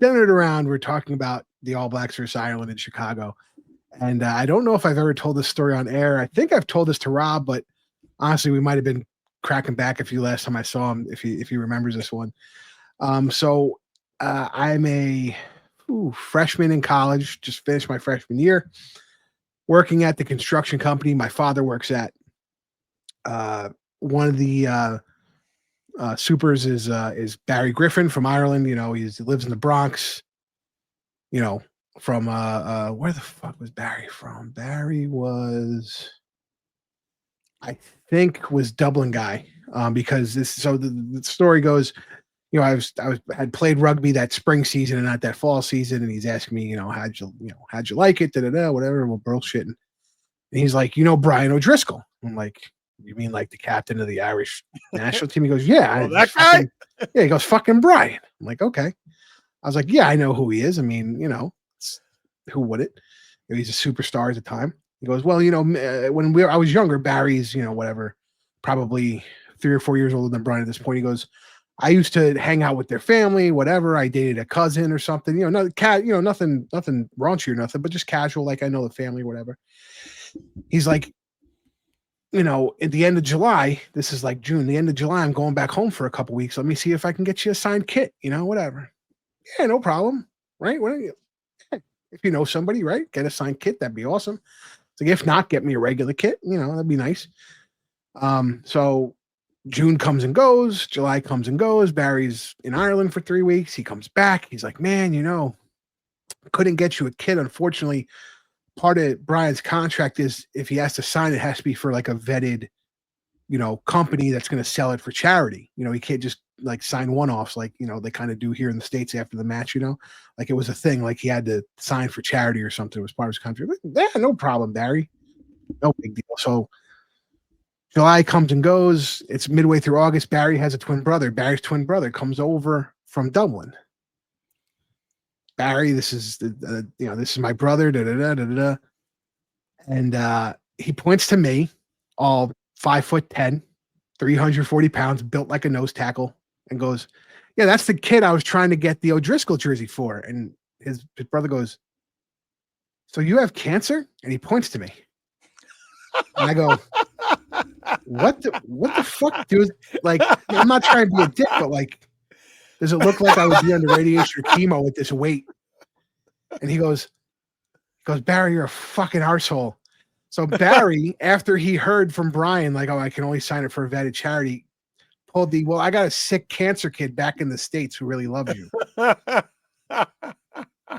centered around, we're talking about the All Blacks versus Ireland in Chicago. And I don't know if I've ever told this story on air. I think I've told this to Rob, but honestly, we might have been cracking back a few last time I saw him, if he remembers this one. So I'm a freshman in college, just finished my freshman year, working at the construction company my father works at. One of the supers is Barry Griffin from Ireland. You know, he lives in the Bronx. You know, from where the fuck was Barry from? Barry was, I think, was Dublin guy. Because the story goes, you know, I had played rugby that spring season and not that fall season, and he's asking me, how'd you like it? Whatever, we're bullshitting. And he's like, Brian O'Driscoll. I'm like, you mean like the captain of the Irish national team? He goes, yeah, that guy. Yeah, he goes, fucking Brian. I'm like, okay. I was like, yeah, I know who he is. I mean, who wouldn't? He's a superstar at the time. He goes, well, when I was younger, Barry's, whatever, probably 3 or 4 years older than Brian at this point. He goes, I used to hang out with their family, whatever. I dated a cousin or something, nothing raunchy or nothing, but just casual. Like, I know the family, whatever. He's like, at the end of July, this is like June, the end of July, I'm going back home for a couple weeks. Let me see if I can get you a signed kit, whatever. Yeah, no problem. Right. If you know somebody, right, get a signed kit. That'd be awesome. So if not, get me a regular kit, that'd be nice. So June comes and goes, July comes and goes. Barry's in Ireland for 3 weeks. He comes back. He's like, man, couldn't get you a kit. Unfortunately, part of Brian's contract is if he has to sign, it has to be for like a vetted, company that's going to sell it for charity. He can't just like sign one-offs like, they kind of do here in the States after the match, like it was a thing, like he had to sign for charity or something. It was part of his contract. Yeah, no problem, Barry. No big deal. So July comes and goes. It's midway through August. Barry has a twin brother. Barry's twin brother comes over from Dublin. Barry, this is this is my brother. And he points to me, all 5'10", 340 pounds, built like a nose tackle, and goes, "Yeah, that's the kid I was trying to get the O'Driscoll jersey for." And his brother goes, "So you have cancer?" And he points to me. And I go, what the fuck, dude? Like, I'm not trying to be a dick, but like, does it look like I would be under radiation or chemo with this weight? And he goes, Barry, you're a fucking arsehole. So Barry, after he heard from Brian, like, oh, I can only sign it for a vetted charity, pulled I got a sick cancer kid back in the States who really loves you.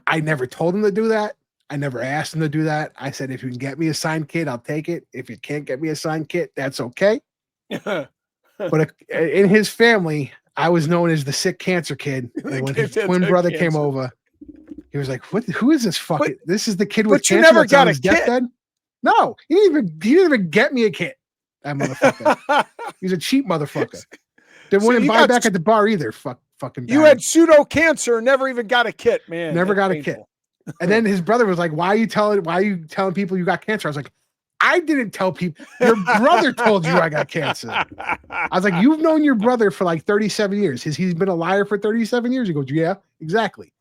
I never told him to do that. I never asked him to do that. I said, if you can get me a signed kit, I'll take it. If you can't get me a signed kit, that's okay. But in his family, I was known as the sick cancer kid. And when his twin brother came over, he was like, who is this fucking? This is the kid with cancer that's on his deathbed? No, he didn't even get me a kit. That motherfucker. He's a cheap motherfucker. Didn't want to buy back at the bar either. Fucking Barry. You had pseudo cancer, never even got a kit, man. Never got a kit. And then his brother was like, why are you telling people you got cancer? I was like, I didn't tell people. Your brother told you I got cancer. I was like, you've known your brother for like 37 years. He's been a liar for 37 years. He goes, yeah, exactly.